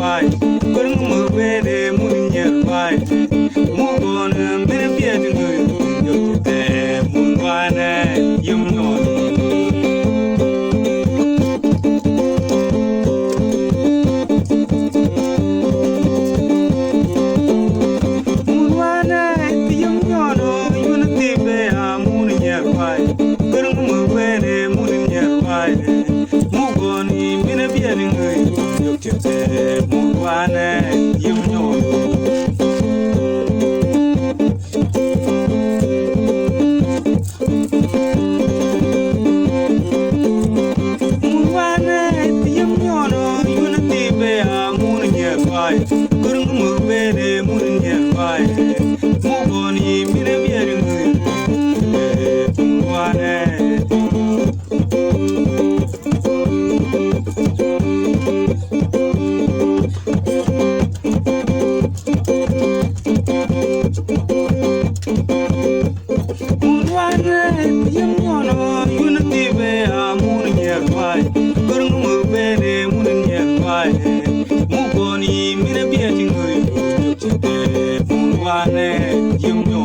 vai, quando me vede mulher vai, mugona me viete no eu te mugana yum no. Mugoni mina biani ngai yokte mugwane yumno mugwane yumno yunati be amunye bai kurung mubere munye bai mugoni mina biani ngai mugwane Mugoni mina biati ngai yokte mugwane yumno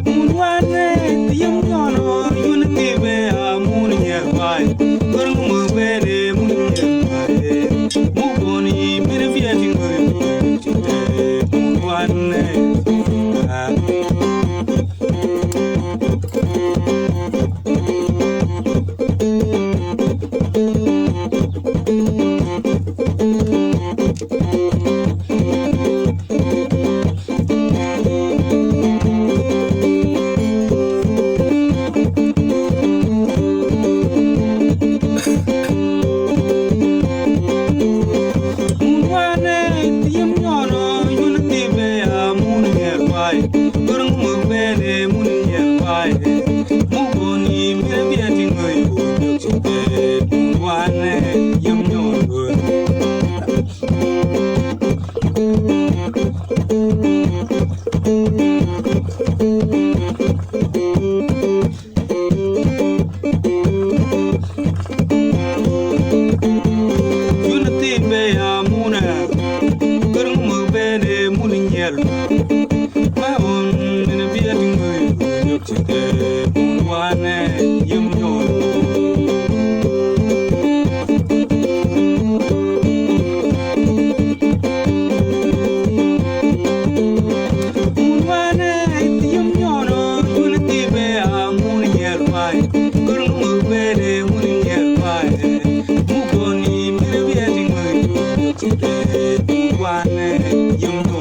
mugwane yumno yunati be amunye bai kurung mubere munye bai mugoni mina biati ngai yokte mugwane kurung mubere munye bai mugoni mina biati ngai yokte mugwane yumno yunati be amuna kurung mubere munye mugwane yumno mugwane yumno yunati be amunye bai kurung mubere munye bai mugoni mina biati ngai yokte mugwane yumno